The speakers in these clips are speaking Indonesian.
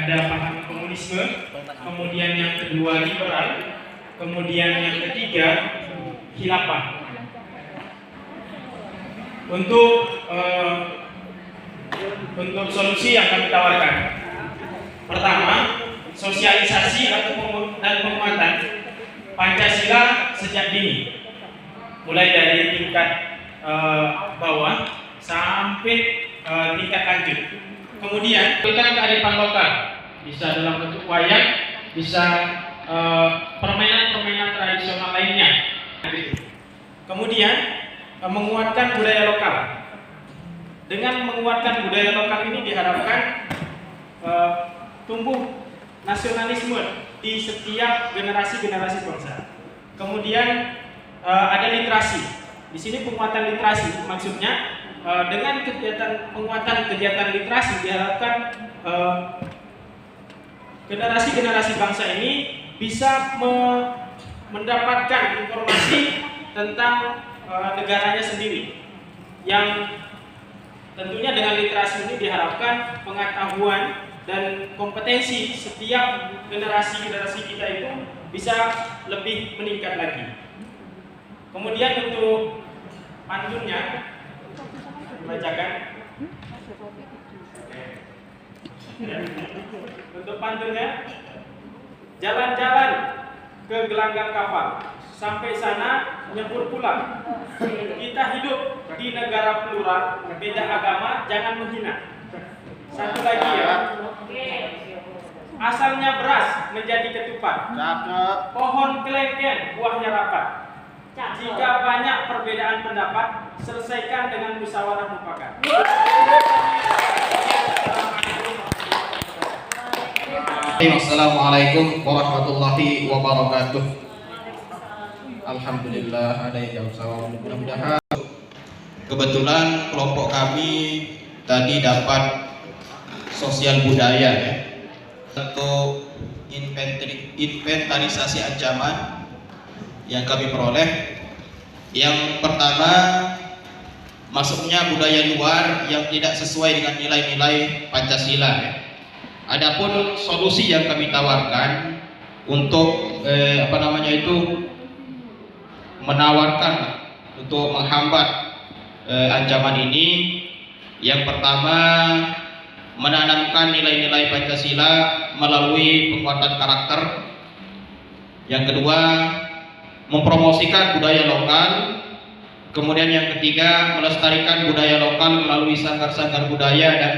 ada paham komunisme, kemudian yang kedua liberal, kemudian yang ketiga khilafah. Untuk solusi yang kami tawarkan, pertama, sosialisasi dan penguatan Pancasila sejak dini, mulai dari tingkat bawah sampai tingkat lanjut. Kemudian kearifan lokal, bisa dalam bentuk wayang, bisa permainan-permainan tradisional lainnya. Kemudian menguatkan budaya lokal. Dengan menguatkan budaya lokal ini diharapkan tumbuh nasionalisme di setiap generasi bangsa. Kemudian ada literasi. Di sini penguatan literasi, maksudnya dengan penguatan kegiatan literasi diharapkan generasi bangsa ini bisa mendapatkan informasi tentang negaranya sendiri, yang tentunya dengan literasi ini diharapkan pengetahuan dan kompetensi setiap generasi kita itu bisa lebih meningkat lagi. Kemudian untuk pantunnya dibacakan. Untuk pantunnya, jalan-jalan ke gelanggang kapal, sampai sana nyebur pulang. Kita hidup di negara plural, beda agama, jangan menghina. Satu lagi ya. Asalnya beras menjadi ketupat. Pohon kelengkeng, buahnya rapat. Jika banyak perbedaan pendapat, selesaikan dengan musyawarah mufakat. Assalamualaikum warahmatullahi wabarakatuh. Alhamdulillah ada yang jawab. Mudah-mudahan kebetulan kelompok kami tadi dapat sosial budaya ya, untuk inventarisasi ancaman yang kami peroleh. Yang pertama, masuknya budaya luar yang tidak sesuai dengan nilai-nilai Pancasila ya. Adapun solusi yang kami tawarkan untuk menawarkan untuk menghambat ancaman ini, yang pertama, menanamkan nilai-nilai Pancasila melalui penguatan karakter. Yang kedua, mempromosikan budaya lokal. Kemudian yang ketiga, melestarikan budaya lokal melalui sanggar-sanggar budaya dan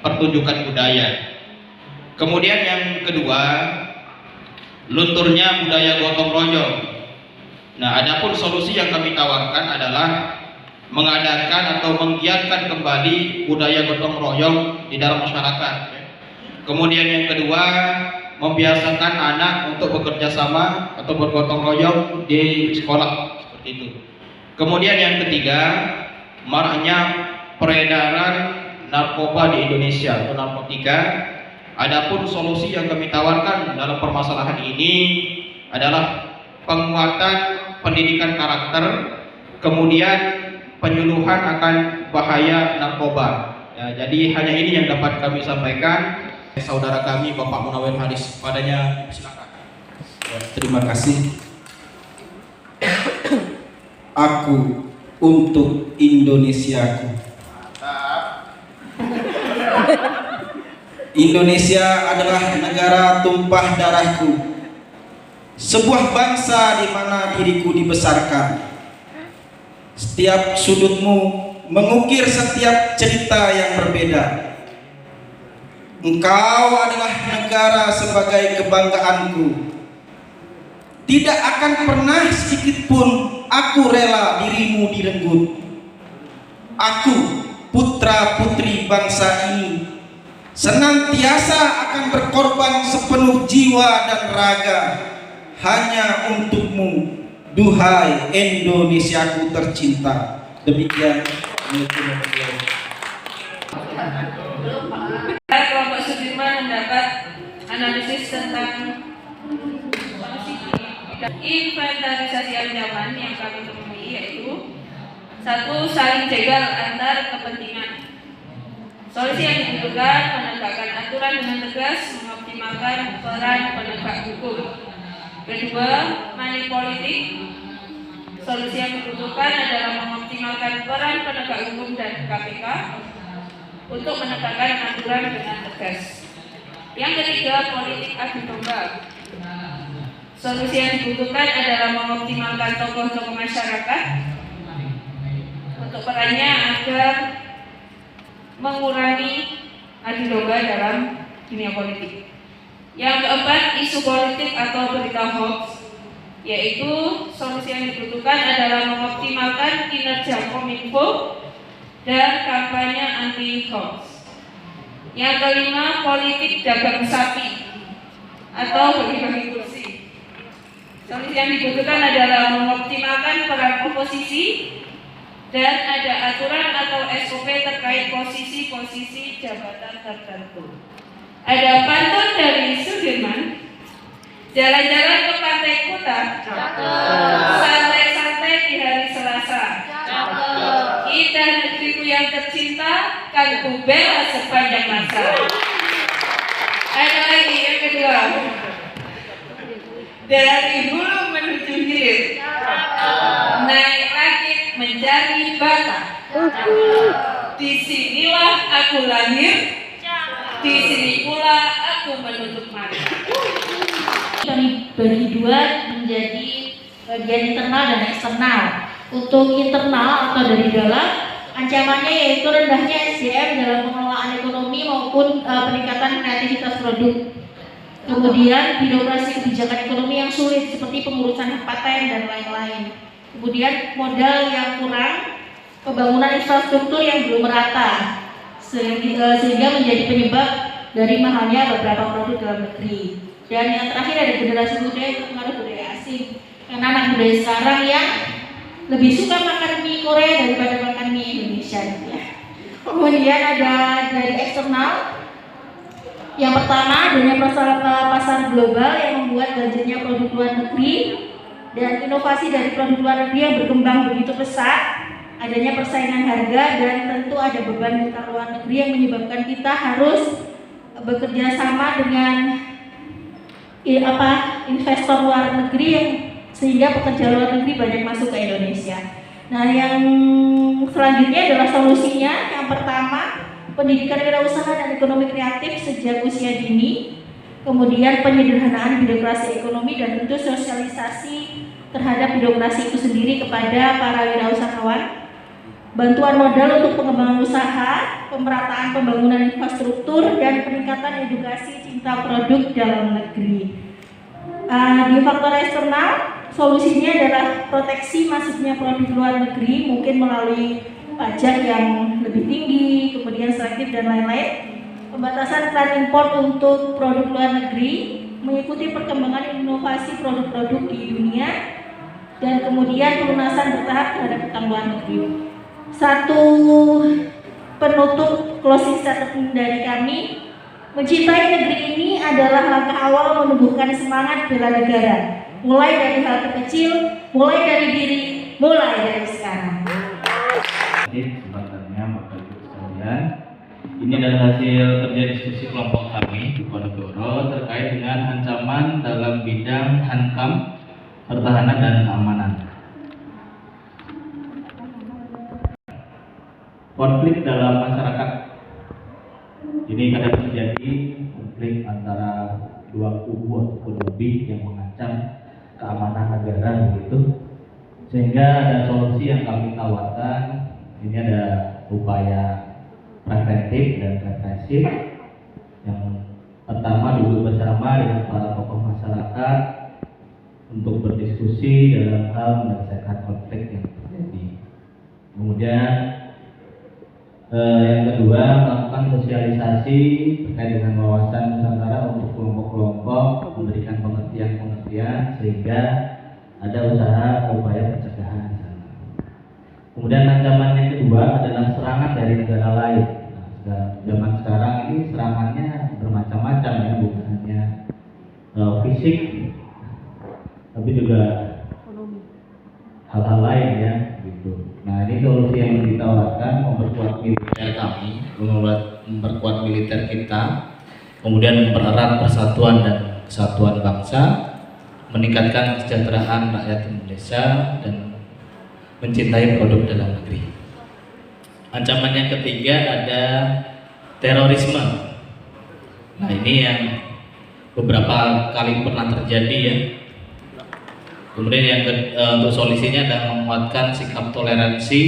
pertunjukan budaya. Kemudian yang kedua, lunturnya budaya gotong royong. Nah, adapun solusi yang kami tawarkan adalah mengadakan atau menggiatkan kembali budaya gotong royong di dalam masyarakat. Kemudian yang kedua, membiasakan anak untuk bekerja sama atau bergotong royong di sekolah, seperti itu. Kemudian yang ketiga, maraknya peredaran narkoba di Indonesia atau narkotika. Adapun solusi yang kami tawarkan dalam permasalahan ini adalah penguatan pendidikan karakter, kemudian penyuluhan akan bahaya narkoba. Ya, jadi hanya ini yang dapat kami sampaikan. Saudara kami Bapak Munawir Haris, padanya silakan. Ya, terima kasih. Aku untuk Indonesiaku. Indonesia adalah negara tumpah darahku, sebuah bangsa di mana diriku dibesarkan. Setiap sudutmu mengukir setiap cerita yang berbeda. Engkau adalah negara sebagai kebanggaanku. Tidak akan pernah sedikit pun aku rela dirimu direnggut. Aku, putra putri bangsa ini, senantiasa akan berkorban sepenuh jiwa dan raga hanya untukmu, duhai Indonesiaku tercinta. Demikian. Kelompok Sudirman mendapat analisis tentang inventarisasi ancaman yang kami temui, yaitu 1. Saling jegal antar kepentingan. Solusi yang dibutuhkan menegakkan aturan aturan dengan tegas, mengoptimalkan peran penegak hukum. Kedua, money politik. Solusi yang dibutuhkan adalah mengoptimalkan peran penegak hukum dan KPK untuk menegakkan aturan dengan tegas. Yang ketiga, politik adu domba. Solusi yang dibutuhkan adalah mengoptimalkan tokoh-tokoh masyarakat untuk perannya agar mengurangi adu domba dalam dunia politik. Yang keempat, isu politik atau berita hoax, yaitu solusi yang dibutuhkan adalah mengoptimalkan kinerja Kominfo dan kampanye anti hoax. Yang kelima, politik dagang sapi atau bagi-bagi kursi. Solusi yang dibutuhkan adalah mengoptimalkan peran oposisi dan ada aturan atau SOP terkait posisi-posisi jabatan tertentu. Ada pantun dari Sudirman, jalan-jalan ke pantai Kuta, santai-santai di hari Selasa. Kita negeriku yang tercinta, kan ku bela sepanjang masa. Ada lagi yang kedua, dari hulu menuju hilir, naik rakit mencari bata. Disinilah aku lahir, di sini pula aku menutup mata. Kami bagi dua menjadi bagian internal dan eksternal. Untuk internal atau dari dalam, ancamannya yaitu rendahnya SDM dalam pengelolaan ekonomi maupun peningkatan kreativitas produk. Kemudian birokrasi kebijakan ekonomi yang sulit seperti pengurusan paten dan lain-lain. Kemudian modal yang kurang, pembangunan infrastruktur yang belum merata, sehingga menjadi penyebab dari mahalnya beberapa produk dalam negeri. Dan yang terakhir ada generasi muda yang terpengaruh budaya asing, karena anak muda sekarang yang lebih suka makan mie Korea daripada makan mie Indonesia, ya. Kemudian ada dari eksternal. Yang pertama, adanya pasar global yang membuat budgetnya produk luar negeri dan inovasi dari produk luar negeri yang berkembang begitu pesat. Adanya persaingan harga dan tentu ada beban utang luar negeri yang menyebabkan kita harus bekerja sama dengan investor luar negeri yang sehingga pekerja luar negeri banyak masuk ke Indonesia. Nah, yang selanjutnya adalah solusinya. Yang pertama, pendidikan wirausaha dan ekonomi kreatif sejak usia dini. Kemudian penyederhanaan birokrasi ekonomi dan tentu sosialisasi terhadap birokrasi itu sendiri kepada para wirausahawan. Bantuan modal untuk pengembangan usaha, pemerataan pembangunan infrastruktur, dan peningkatan edukasi cinta produk dalam negeri. Di faktor eksternal, solusinya adalah proteksi masuknya produk luar negeri, mungkin melalui pajak yang lebih tinggi, kemudian selektif dan lain-lain. Pembatasan keran impor untuk produk luar negeri, mengikuti perkembangan inovasi produk-produk di dunia, dan kemudian pelunasan bertahap terhadap utang luar negeri. Satu penutup closing statement dari kami, mencintai negeri ini adalah langkah awal menumbuhkan semangat bela negara, mulai dari hal terkecil, mulai dari diri, mulai dari sekarang. Kesempatannya Bapak Ibu sekalian, ini adalah hasil kerja diskusi kelompok kami di Ponorogo terkait dengan ancaman dalam bidang hankam, pertahanan dan keamanan. Konflik dalam masyarakat ini kadang terjadi konflik antara dua kubu ataupun lebih yang mengancam keamanan negara begitu, sehingga ada solusi yang kami tawarkan. Ini ada upaya preventif dan represif. Yang pertama, duduk bersama dengan para tokoh masyarakat untuk berdiskusi dalam hal menyelesaikan konflik yang terjadi. Kemudian yang kedua, melakukan sosialisasi terkait dengan wawasan Nusantara untuk kelompok-kelompok, memberikan pengertian-pengertian sehingga ada usaha upaya pencegahan di sana. Kemudian ancaman yang kedua adalah serangan dari negara lain. Nah, zaman sekarang ini serangannya bermacam-macam ya, bukan hanya fisik, tapi juga hal-hal lain ya, gitu. Nah, ini solusi yang ditawarkan, memperkuat militer kami, memperkuat militer kita kemudian mempererat persatuan dan kesatuan bangsa, meningkatkan kesejahteraan rakyat Indonesia, dan mencintai produk dalam negeri. Ancaman yang ketiga ada terorisme. Nah, ini yang beberapa kali pernah terjadi ya. Kemudian yang untuk solusinya adalah menguatkan sikap toleransi.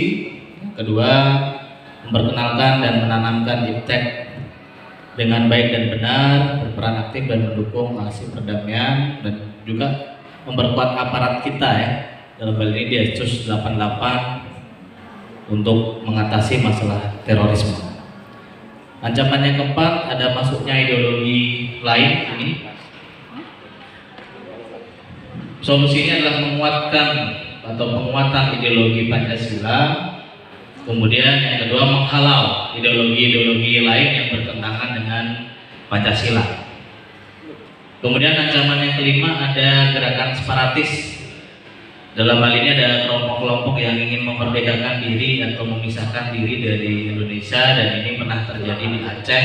Yang kedua, memperkenalkan dan menanamkan iptek dengan baik dan benar, berperan aktif dan mendukung aksi perdamaian, dan juga memperkuat aparat kita ya, dalam hal ini Densus 88 untuk mengatasi masalah terorisme. Ancaman yang keempat ada masuknya ideologi lain ini. Solusinya adalah menguatkan atau penguatan ideologi Pancasila. Kemudian yang kedua, menghalau ideologi-ideologi lain yang bertentangan dengan Pancasila. Kemudian ancaman yang kelima ada gerakan separatis. Dalam hal ini ada kelompok-kelompok yang ingin memerdekakan diri atau memisahkan diri dari Indonesia, dan ini pernah terjadi di Aceh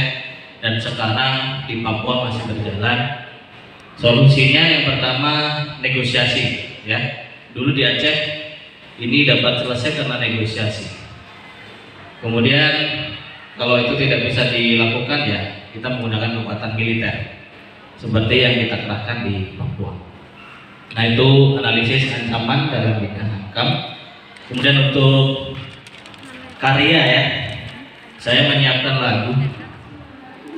dan sekarang di Papua masih berjalan. Solusinya yang pertama negosiasi ya. Dulu di Aceh ini dapat selesai karena negosiasi. Kemudian kalau itu tidak bisa dilakukan ya kita menggunakan kekuatan militer seperti yang kita kerahkan di Papua. Nah, itu analisis ancaman dalam bidang HANKAM. Kemudian untuk karya ya, saya menyiapkan lagu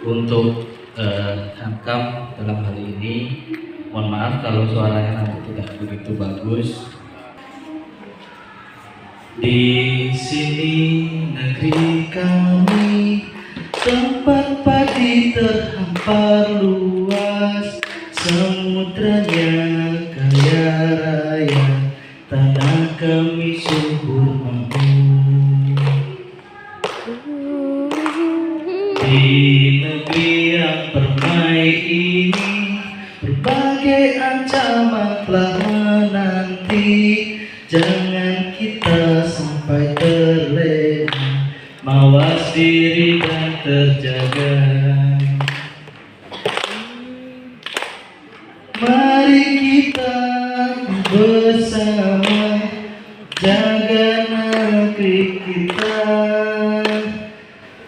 untuk HANKAM dalam hal ini. Mohon maaf kalau suaranya nanti tidak begitu bagus. Di sini negeri kami, tempat padi terhampar luas, semudranya kaya raya, tanah kami subur makmur. Di negeri yang permai ini, berbagai ancaman telah menanti. Jangan kita sampai terlena, mawas diri dan terjaga. Mari kita bersama jaga negeri kita.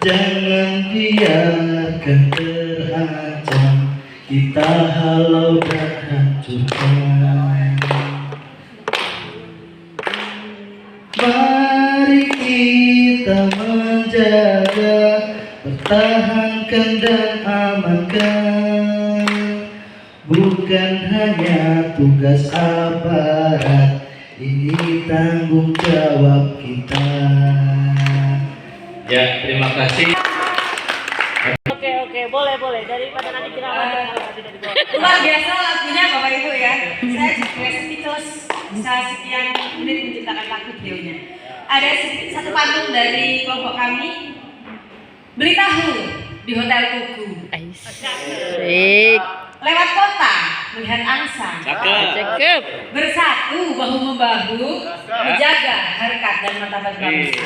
Jangan biarkan terancam, kita halau dan hancurkan. Mari kita menjaga, pertahankan dan amankan. Bukan hanya tugas aparat, ini tanggung jawab kita. Ya, terima kasih. Oke, boleh. Daripada nanti kita luar biasa lagunya Bapak Ibu ya. Saya juga speechless bisa sekian menit menciptakan lagu beliaunya. Ada satu pantun dari kelompok kami. Beli tahu di Hotel Tugu. Asik. Lewat kota melihat angsa. Cakep. Bersatu bahu membahu menjaga harkat dan martabat bangsa.